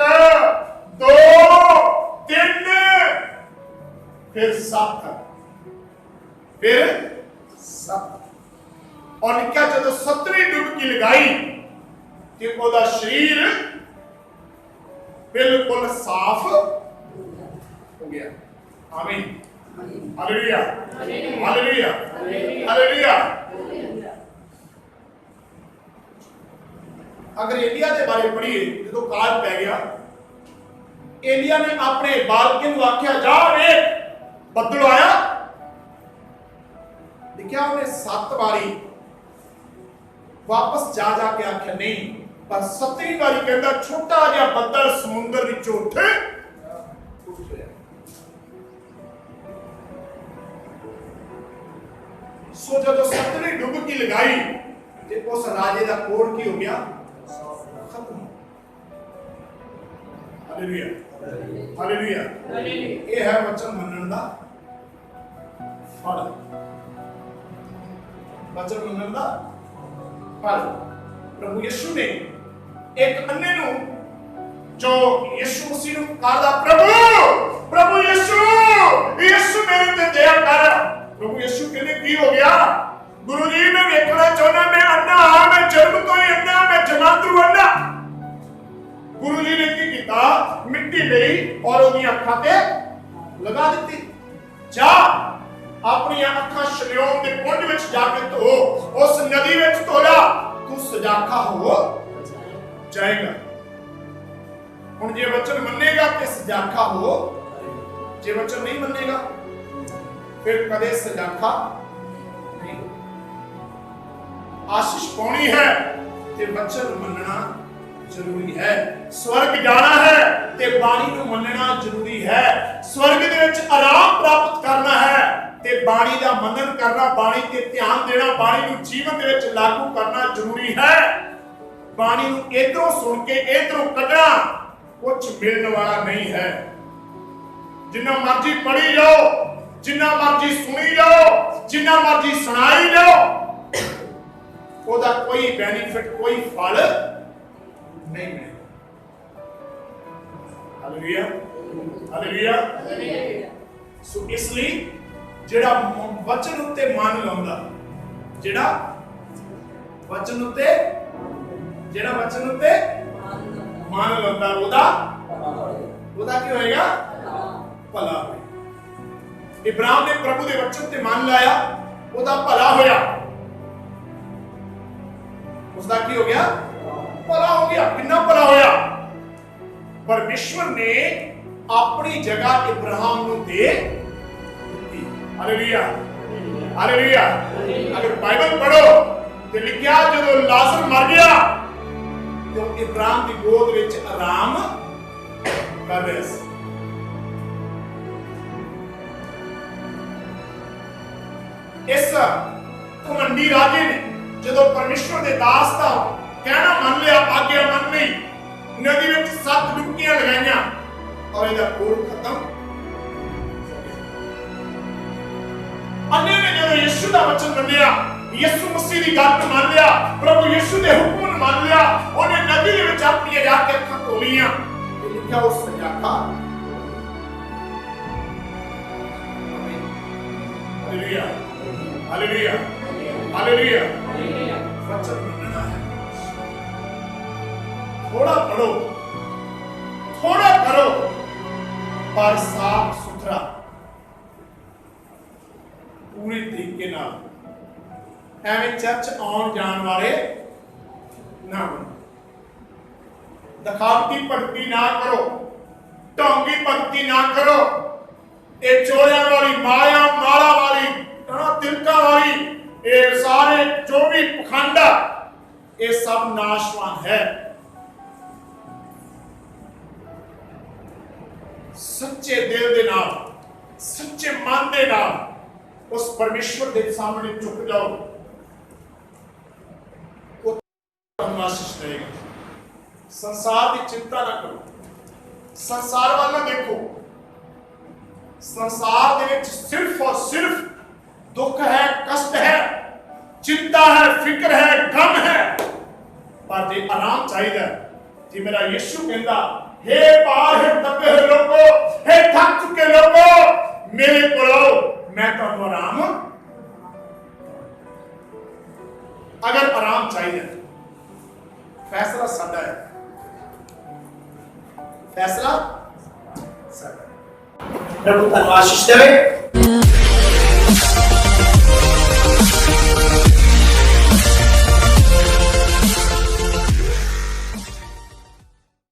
2 3 फिर 7 फिर 7। और क्या जब 7वीं डुबकी लगाई कि ਉਹਦਾ शरीर बिल्कुल साफ हो गया। आमीन, हालेलुया, हालेलुया, हालेलुया। अगर एलिया के बारे पढ़िए, जो काल पै गया, एलिया ने अपने बालके को आख्या, जा वे बदल आया। देखा उन्हें 7 बारी वापस जा जाके आख्या नहीं, पर 7वीं बारी कहता छोटा जिहा बदल समुद्र विचों उठ गया। सो जब 7वीं डुबकी लगाई ते उस राजे का कोड़ की हो गया? ਹਾਲੇਲੂਇਆ ਹਾਲੇਲੂਇਆ ਇਹ ਹੈ ਵਚਨ ਮੰਨਣ ਦਾ ਫਲ ਵਚਨ ਮੰਨਣ ਦਾ ਫਲ ਪ੍ਰਭੂ ਯਿਸੂ ਨੇ ਇੱਕ ਅੰਨੇ ਨੂੰ ਜੋ ਯਿਸੂ ਮਸੀਹ ਨੂੰ ਪੁਕਾਰਦਾ ਪ੍ਰਭੂ ਯਿਸੂ ਮੇਰੇ ਤੇ ਦਇਆ ਕਰ ਪ੍ਰਭੂ ਯਿਸੂ ਕਹਿੰਦੇ ਕੀ ਹੋ ਗਿਆ ਗੁਰੂ ਜੀ ਮੈਂ ਵੇਖਣਾ ਚਾਹੁੰਦਾ ਮੈਂ ਅੰਨਾ ਹਾਂ ਮੈਂ ਜਨਮ ਤੋਂ ਹੀ ਅੰਨਾ ਮੈਂ ਜਮਾਂਦਰੂ ਅੰਨਾ ਗੁਰੂ ਜੀ ਨੇ ਕੀ ਕੀਤਾ ਮਿੱਟੀ ਲਈ ਔਰ ਉਹਦੀਆਂ ਅੱਖਾਂ ਤੇ ਲਗਾ ਦਿੱਤੀ ਜਾ ਆਪਣੀਆਂ ਅੱਖਾਂ ਸ਼ਲਿਓਮ ਦੇ ਕੁੰਡ ਵਿੱਚ ਜਾ ਕੇ ਧੋ ਉਸ ਨਦੀ ਵਿੱਚ ਧੋ ਲਾ ਤੂੰ ਸਜਾਖਾ ਹੋ ਜਾਏਗਾ ਹੁਣ ਜੇ ਵਚਨ ਮੰਨੇਗਾ ਤੇ ਸਜਾਖਾ ਹੋ ਜੇ ਵਚਨ ਨਹੀਂ ਮੰਨੇਗਾ ਫਿਰ ਕਦੇ ਸਜਾਖਾ ਨਹੀਂ ਆਸ਼ੀਸ਼ ਪਾਉਣੀ ਹੈ ਤੇ ਵਚਨ ਮੰਨਣਾ ਜ਼ਰੂਰੀ ਹੈ ਸਵਰਗ ਜਾਣਾ ਹੈ ਤੇ ਬਾਣੀ ਨੂੰ ਮੰਨਣਾ ਜ਼ਰੂਰੀ ਹੈ ਸਵਰਗ ਦੇ ਵਿੱਚ ਆਰਾਮ ਪ੍ਰਾਪਤ ਕਰਨਾ ਹੈ ਤੇ ਬਾਣੀ ਦਾ ਮੰਨਣ ਕਰਨਾ ਬਾਣੀ ਤੇ ਧਿਆਨ ਦੇਣਾ ਬਾਣੀ ਨੂੰ ਜੀਵਨ ਦੇ ਵਿੱਚ ਲਾਗੂ ਕਰਨਾ ਜ਼ਰੂਰੀ ਹੈ ਬਾਣੀ ਨੂੰ ਇਧਰੋਂ ਸੁਣ ਕੇ ਇਧਰੋਂ ਕੱਢਣਾ ਕੁਝ ਮਿਲਣ ਵਾਲਾ ਨਹੀਂ ਹੈ ਜਿੰਨਾ ਮਰਜ਼ੀ ਪੜ੍ਹੀ ਜਾਓ ਜਿੰਨਾ ਮਰਜ਼ੀ ਸੁਣੀ ਜਾਓ ਜਿੰਨਾ ਮਰਜ਼ੀ ਸੁਣਾਈ ਜਾਓ ਉਹਦਾ ਕੋਈ ਬੈਨੀਫਿਟ ਕੋਈ ਫਲ ਨਹੀਂ ਮਿਲੇਗਾ ਹਾਲੇਲੂਇਆ ਹਾਲੇਲੂਇਆ ਸੋ ਇਸ ਲਈ ਜਿਹੜਾ ਵਚਨ ਉੱਤੇ ਮਨ ਲਾਉਂਦਾ ਜਿਹੜਾ ਵਚਨ ਉੱਤੇ ਮਨ ਲਾਉਂਦਾ ਉਹਦਾ ਕੀ ਹੋਏਗਾ ਭਲਾ ਹੋਏਗਾ ਇਬਰਾਹਿਮ ਨੇ ਪ੍ਰਭੂ ਦੇ ਵਚਨ ਤੇ ਮਨ ਲਾਇਆ ਉਹਦਾ ਭਲਾ ਹੋਇਆ ਉਸਦਾ ਕੀ ਹੋ ਗਿਆ ਭਲਾ ਹੋ ਗਿਆ ਕਿੰਨਾ ਭਲਾ ਹੋਇਆ ਪਰਮੇਸ਼ਵਰ ਨੇ ਆਪਣੀ ਜਗ੍ਹਾ ਇਬਰਾਹਿਮ ਨੂੰ ਦੇ ਦਿੱਤੀ ਹਾਲੇਲੂਇਆ ਹਾਲੇਲੂਇਆ ਅਗਰ ਬਾਈਬਲ ਪੜੋ ਤੇ ਲਿਖਿਆ ਜਦੋਂ ਲਾਜ਼ਰ ਮਰ ਗਿਆ ਤਾਂ ਇਬਰਾਹਿਮ ਦੀ ਗੋਦ ਵਿੱਚ ਆਰਾਮ ਕਰ ਰਿਹਾ ਸੀ ਇਸ ਘਮੰਡੀ ਰਾਜੇ ਨੇ ਜਦੋਂ ਪਰਮੇਸ਼ਵਰ ਦੇ ਦਾਸ ਦਾ ਕਹਿਣਾ ਮੰਨ ਲਿਆ ਆਗਿਆ ਮੰਨ ਲਈ ਨਦੀ ਵਿੱਚ 7 ਡੁਬਕੀਆਂ ਲਗਾਈਆਂ ਔਰ ਇਹਦਾ ਕੋਲ ਖਤਮ ਅੰਨੇ ਨੇ ਜਦੋਂ ਯਿਸੂ ਦਾ ਵਚਨ ਮੰਨਿਆ ਯਿਸੂ ਮਸੀਹ ਦੀ ਗੱਲ ਮੰਨ ਲਿਆ ਪ੍ਰਭੂ ਯਿਸੂ ਦੇ ਹੁਕਮ ਨੂੰ ਮੰਨ ਲਿਆ ਉਹਨੇ ਨਦੀ ਦੇ ਵਿੱਚ ਆਪਣੀਆਂ ਜਾ ਕੇ ਅੱਖਾਂ ਧੋਲੀਆਂ ਤੇ ਲਿਖਿਆ ਉਸ ਸਜਾਖਾ ਹਾਲੇਲੂਇਆ ਹਾਲੇਲੂਇਆ ਹਾਲੇਲੂਇਆ ਵਚਨ ਮੰਨਣਾ ਹੈ ਥੋੜਾ ਪੜੋ ਥੋੜਾ ਕਰੋ ਪਰ ਸਾਫ ਸੁਥਰਾ ਪੂਰੇ ਤਰੀਕੇ ਨਾਲ ਐਵੇਂ ਚਰਚ ਆਉਣ ਜਾਣ ਵਾਲੇ ਨਾ ਬਣੋ ਦਿਖਾਵਟੀ ਭਗਤੀ ਨਾ ਕਰੋ ਢੋਂਗੀ ਭਗਤੀ ਨਾ ਕਰੋ ਇਹ ਚੋਰਿਆਂ ਵਾਲੀ ਮਾਇਆ ਮਾਲਾ ਵਾਲੀ ਤਿਲਕਾਂ ਵਾਲੀ ਇਹ ਸਾਰੇ ਜੋ ਵੀ ਪਖੰਡ ਇਹ ਸਭ ਨਾਸ਼ਵਾਨ ਹੈ ਸੱਚੇ ਦਿਲ ਦੇ ਨਾਲ ਸੱਚੇ ਮਨ ਦੇ ਨਾਲ ਉਸ ਪਰਮੇਸ਼ਵਰ ਦੇ ਸਾਹਮਣੇ ਝੁਕ ਜਾਓ ਉਹ ਤੁਹਾਨੂੰ ਆਸ਼ੀਸ਼ ਦੇਗਾ ਸੰਸਾਰ ਦੀ ਚਿੰਤਾ ਨਾ ਕਰੋ ਸੰਸਾਰ ਵੱਲ ਨਾ ਦੇਖੋ ਸੰਸਾਰ ਦੇ ਵਿੱਚ ਸਿਰਫ ਔਰ ਸਿਰਫ ਦੁੱਖ ਹੈ ਕਸ਼ਟ ਹੈ चिंता है फिक्र है गम है पर जे आराम चाहिए जी मेरा यीशु कहता हे पार है दबे हुए लोगों हे थक चुके लोगों मेरे को आओ मैं तुहानू आराम अगर आराम चाहिए फैसला साडा है फैसला साडा प्रभु तुहानू आशीष देवे।